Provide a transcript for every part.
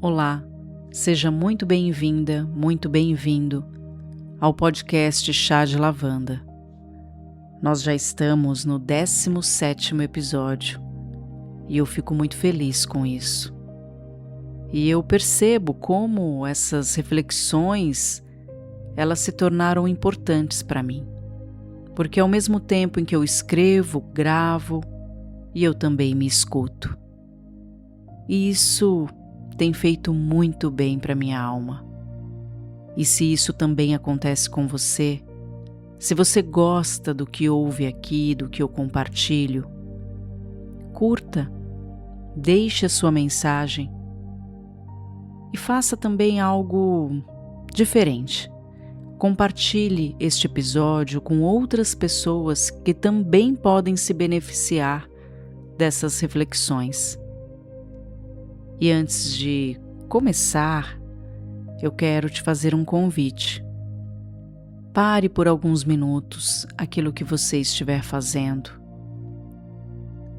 Olá, seja muito bem-vinda, muito bem-vindo ao podcast Chá de Lavanda. Nós já estamos no 17º episódio e eu fico muito feliz com isso. E eu percebo como essas reflexões, elas se tornaram importantes para mim. Porque ao mesmo tempo em que eu escrevo, gravo e eu também me escuto. E isso tem feito muito bem para minha alma. E se isso também acontece com você, se você gosta do que ouve aqui, do que eu compartilho, curta, deixe a sua mensagem e faça também algo diferente. Compartilhe este episódio com outras pessoas que também podem se beneficiar dessas reflexões. E antes de começar, eu quero te fazer um convite. Pare por alguns minutos aquilo que você estiver fazendo.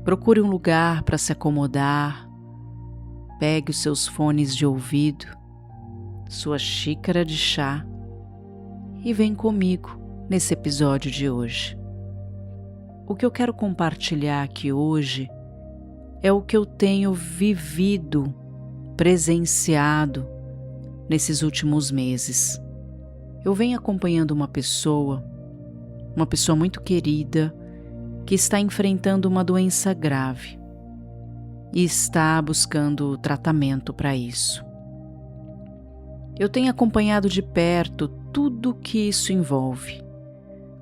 Procure um lugar para se acomodar. Pegue os seus fones de ouvido, sua xícara de chá e vem comigo nesse episódio de hoje. O que eu quero compartilhar aqui hoje é o que eu tenho vivido, presenciado nesses últimos meses. Eu venho acompanhando uma pessoa muito querida, que está enfrentando uma doença grave e está buscando tratamento para isso. Eu tenho acompanhado de perto tudo o que isso envolve: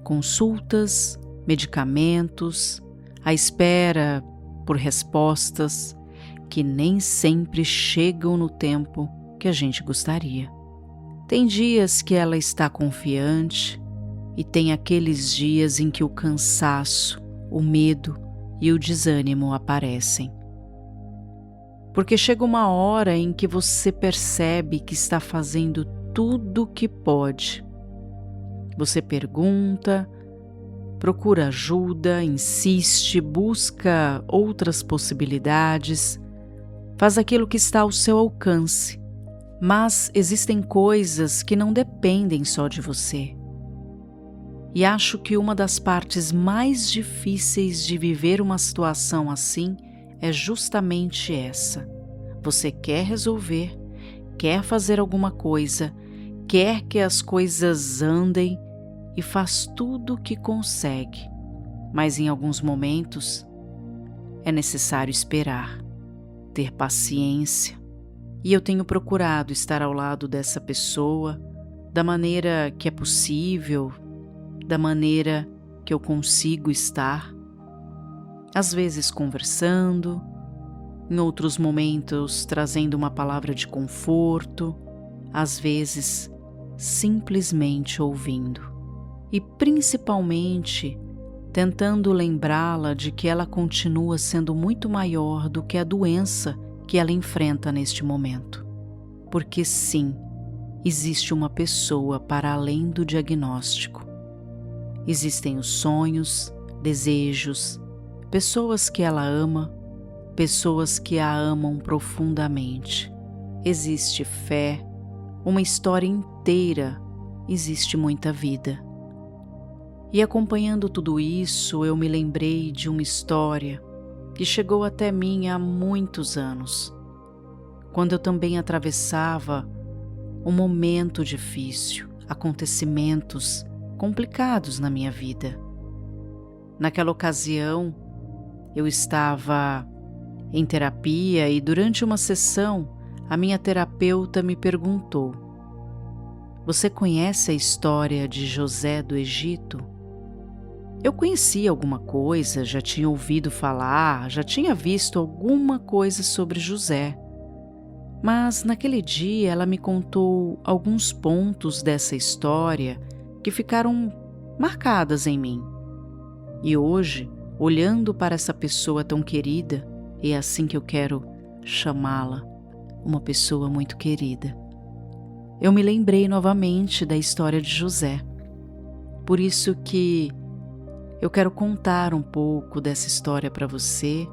consultas, medicamentos, a espera por respostas que nem sempre chegam no tempo que a gente gostaria. Tem dias que ela está confiante e tem aqueles dias em que o cansaço, o medo e o desânimo aparecem. Porque chega uma hora em que você percebe que está fazendo tudo o que pode. Você pergunta, procura ajuda, insiste, busca outras possibilidades, faz aquilo que está ao seu alcance. Mas existem coisas que não dependem só de você. E acho que uma das partes mais difíceis de viver uma situação assim é justamente essa. Você quer resolver, quer fazer alguma coisa, quer que as coisas andem e faz tudo o que consegue, mas em alguns momentos é necessário esperar, ter paciência. E eu tenho procurado estar ao lado dessa pessoa da maneira que é possível, da maneira que eu consigo estar, às vezes conversando, em outros momentos trazendo uma palavra de conforto, às vezes simplesmente ouvindo. E principalmente tentando lembrá-la de que ela continua sendo muito maior do que a doença que ela enfrenta neste momento. Porque sim, existe uma pessoa para além do diagnóstico. Existem os sonhos, desejos, pessoas que ela ama, pessoas que a amam profundamente. Existe fé, uma história inteira, existe muita vida. E acompanhando tudo isso, eu me lembrei de uma história que chegou até mim há muitos anos, quando eu também atravessava um momento difícil, acontecimentos complicados na minha vida. Naquela ocasião, eu estava em terapia e durante uma sessão, a minha terapeuta me perguntou: "Você conhece a história de José do Egito?" Eu conhecia alguma coisa, já tinha ouvido falar, já tinha visto alguma coisa sobre José. Mas naquele dia ela me contou alguns pontos dessa história que ficaram marcadas em mim. E hoje, olhando para essa pessoa tão querida, é assim que eu quero chamá-la, uma pessoa muito querida, eu me lembrei novamente da história de José. Por isso que eu quero contar um pouco dessa história para você.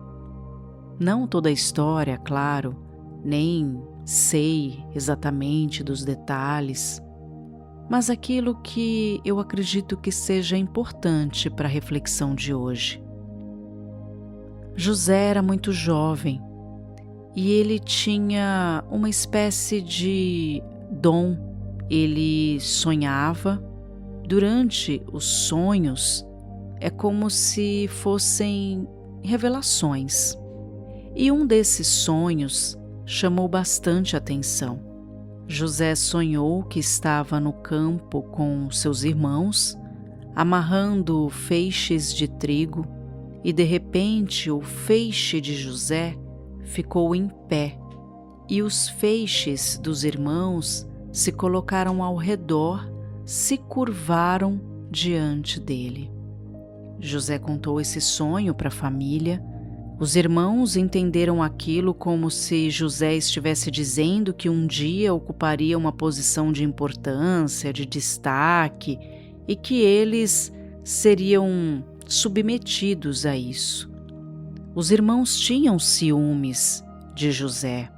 Não toda a história, claro, nem sei exatamente dos detalhes, mas aquilo que eu acredito que seja importante para a reflexão de hoje. José era muito jovem e ele tinha uma espécie de dom. Ele sonhava. Durante os sonhos, é como se fossem revelações. E um desses sonhos chamou bastante atenção. José sonhou que estava no campo com seus irmãos, amarrando feixes de trigo, e de repente o feixe de José ficou em pé, e os feixes dos irmãos se colocaram ao redor, se curvaram diante dele. José contou esse sonho para a família. Os irmãos entenderam aquilo como se José estivesse dizendo que um dia ocuparia uma posição de importância, de destaque, e que eles seriam submetidos a isso. Os irmãos tinham ciúmes de José.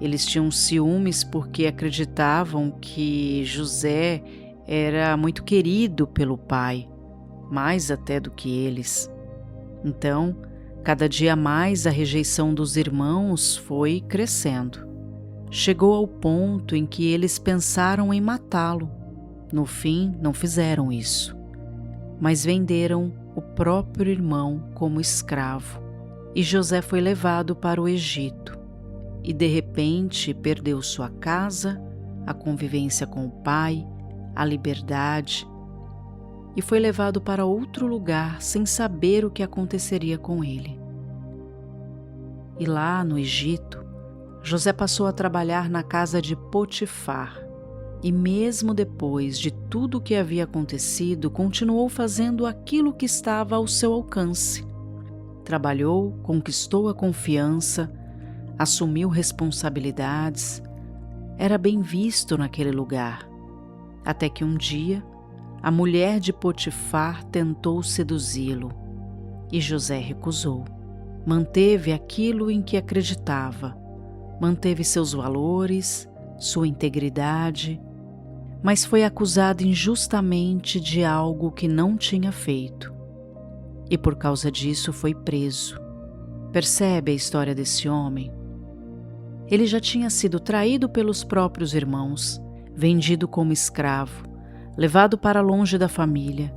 Eles tinham ciúmes porque acreditavam que José era muito querido pelo pai, mais até do que eles. Então, cada dia mais a rejeição dos irmãos foi crescendo. Chegou ao ponto em que eles pensaram em matá-lo. No fim, não fizeram isso, mas venderam o próprio irmão como escravo. E José foi levado para o Egito. E de repente perdeu sua casa, a convivência com o pai, a liberdade, e foi levado para outro lugar sem saber o que aconteceria com ele. E lá no Egito, José passou a trabalhar na casa de Potifar, e mesmo depois de tudo o que havia acontecido, continuou fazendo aquilo que estava ao seu alcance. Trabalhou, conquistou a confiança, assumiu responsabilidades, era bem visto naquele lugar, até que um dia a mulher de Potifar tentou seduzi-lo e José recusou. Manteve aquilo em que acreditava, manteve seus valores, sua integridade, mas foi acusado injustamente de algo que não tinha feito e por causa disso foi preso. Percebe a história desse homem? Ele já tinha sido traído pelos próprios irmãos, vendido como escravo, levado para longe da família,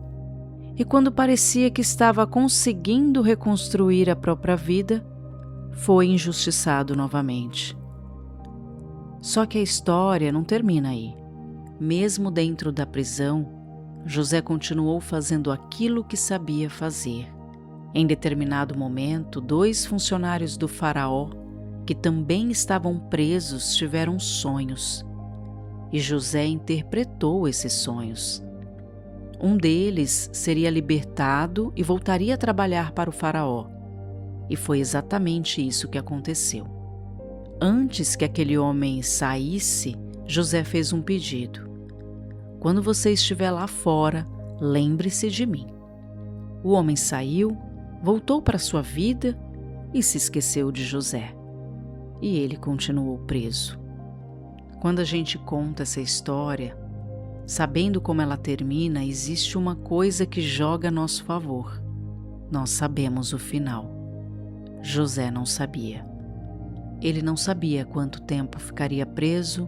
e quando parecia que estava conseguindo reconstruir a própria vida, foi injustiçado novamente. Só que a história não termina aí. Mesmo dentro da prisão, José continuou fazendo aquilo que sabia fazer. Em determinado momento, 2 funcionários do faraó, que também estavam presos, tiveram sonhos. E José interpretou esses sonhos. Um deles seria libertado e voltaria a trabalhar para o faraó. E foi exatamente isso que aconteceu. Antes que aquele homem saísse, José fez um pedido. Quando você estiver lá fora, lembre-se de mim. O homem saiu, voltou para sua vida e se esqueceu de José. E ele continuou preso. Quando a gente conta essa história, sabendo como ela termina, existe uma coisa que joga a nosso favor. Nós sabemos o final. José não sabia. Ele não sabia quanto tempo ficaria preso,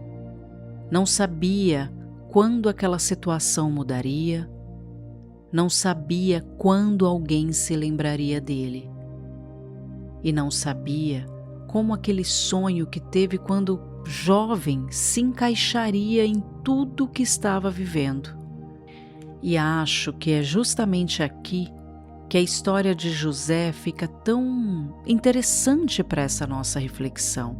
não sabia quando aquela situação mudaria, não sabia quando alguém se lembraria dele. E não sabia como aquele sonho que teve quando jovem se encaixaria em tudo que estava vivendo. E acho que é justamente aqui que a história de José fica tão interessante para essa nossa reflexão,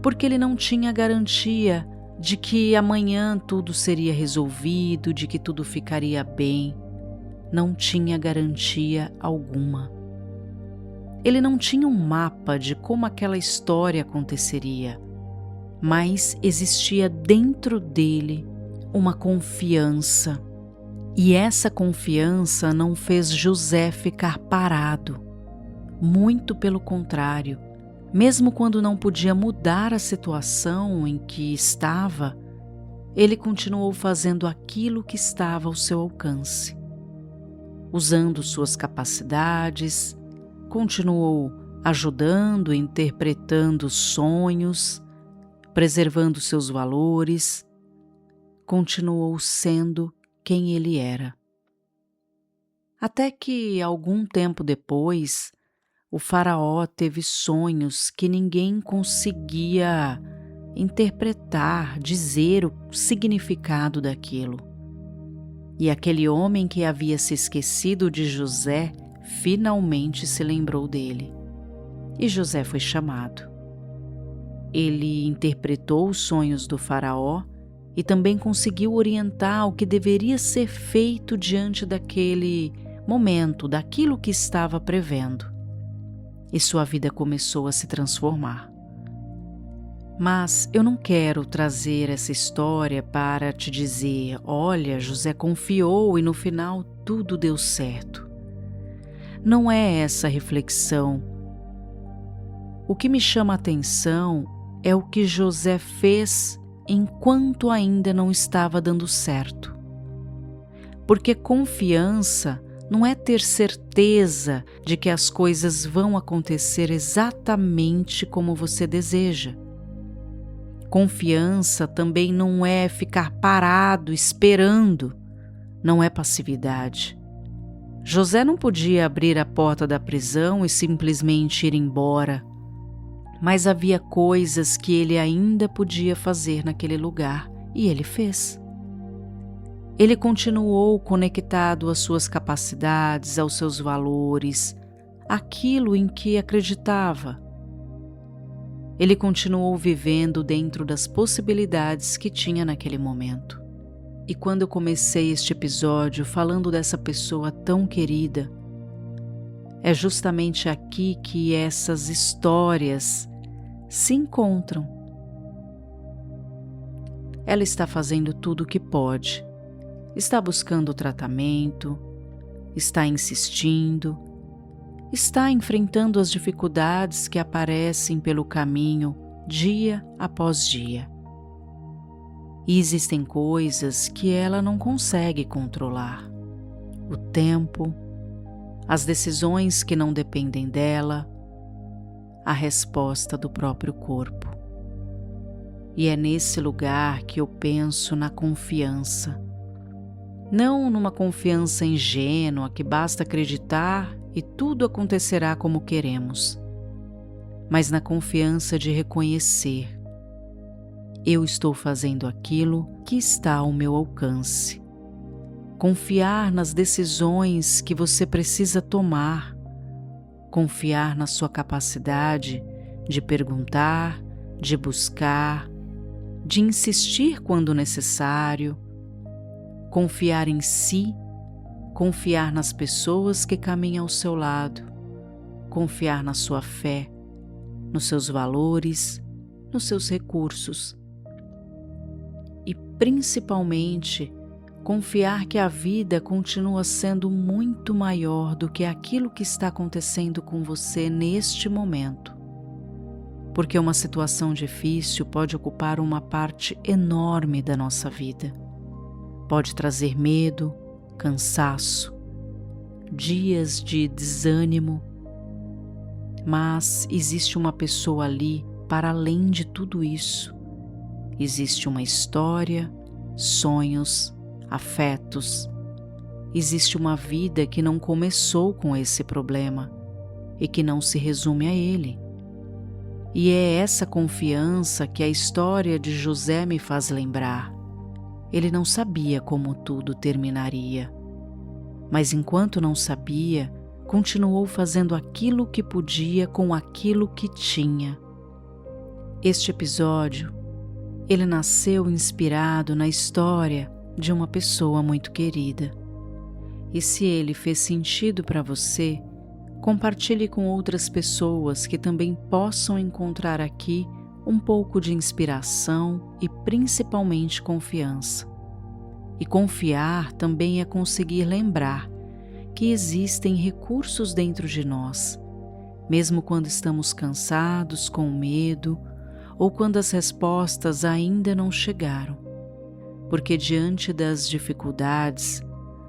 porque ele não tinha garantia de que amanhã tudo seria resolvido, de que tudo ficaria bem. Não tinha garantia alguma. Ele não tinha um mapa de como aquela história aconteceria, mas existia dentro dele uma confiança. E essa confiança não fez José ficar parado. Muito pelo contrário, Mesmo quando não podia mudar a situação em que estava, ele continuou fazendo aquilo que estava ao seu alcance. Usando suas capacidades, continuou ajudando, interpretando sonhos, preservando seus valores, continuou sendo quem ele era. Até que, algum tempo depois, o faraó teve sonhos que ninguém conseguia interpretar, dizer o significado daquilo. E aquele homem que havia se esquecido de José finalmente se lembrou dele. E José foi chamado. Ele interpretou os sonhos do faraó e também conseguiu orientar o que deveria ser feito diante daquele momento, daquilo que estava prevendo. E sua vida começou a se transformar. Mas eu não quero trazer essa história para te dizer, olha, José confiou e no final tudo deu certo. Não é essa a reflexão. O que me chama a atenção é o que José fez enquanto ainda não estava dando certo. Porque confiança não é ter certeza de que as coisas vão acontecer exatamente como você deseja. Confiança também não é ficar parado esperando, não é passividade. José não podia abrir a porta da prisão e simplesmente ir embora, mas havia coisas que ele ainda podia fazer naquele lugar e ele fez. Ele continuou conectado às suas capacidades, aos seus valores, àquilo em que acreditava. Ele continuou vivendo dentro das possibilidades que tinha naquele momento. E quando eu comecei este episódio falando dessa pessoa tão querida, é justamente aqui que essas histórias se encontram. Ela está fazendo tudo o que pode, está buscando tratamento, está insistindo, está enfrentando as dificuldades que aparecem pelo caminho dia após dia. E existem coisas que ela não consegue controlar. O tempo, as decisões que não dependem dela, a resposta do próprio corpo. E é nesse lugar que eu penso na confiança. Não numa confiança ingênua que basta acreditar e tudo acontecerá como queremos, mas na confiança de reconhecer: eu estou fazendo aquilo que está ao meu alcance. Confiar nas decisões que você precisa tomar, confiar na sua capacidade de perguntar, de buscar, de insistir quando necessário, confiar em si, confiar nas pessoas que caminham ao seu lado, confiar na sua fé, nos seus valores, nos seus recursos. E principalmente, confiar que a vida continua sendo muito maior do que aquilo que está acontecendo com você neste momento. Porque uma situação difícil pode ocupar uma parte enorme da nossa vida. Pode trazer medo, cansaço, dias de desânimo, mas existe uma pessoa ali para além de tudo isso. Existe uma história, sonhos, afetos. Existe uma vida que não começou com esse problema e que não se resume a ele. E é essa confiança que a história de José me faz lembrar. Ele não sabia como tudo terminaria, mas enquanto não sabia, continuou fazendo aquilo que podia com aquilo que tinha. Este episódio, ele nasceu inspirado na história de uma pessoa muito querida. E se ele fez sentido para você, compartilhe com outras pessoas que também possam encontrar aqui um pouco de inspiração e principalmente confiança. E confiar também é conseguir lembrar que existem recursos dentro de nós, mesmo quando estamos cansados, com medo ou quando as respostas ainda não chegaram, porque diante das dificuldades,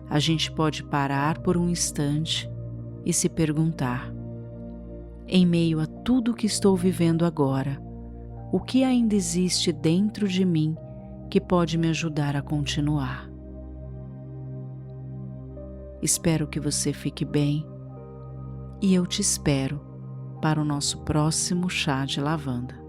a gente pode parar por um instante e se perguntar: em meio a tudo que estou vivendo agora, o que ainda existe dentro de mim que pode me ajudar a continuar? Espero que você fique bem e eu te espero para o nosso próximo chá de lavanda.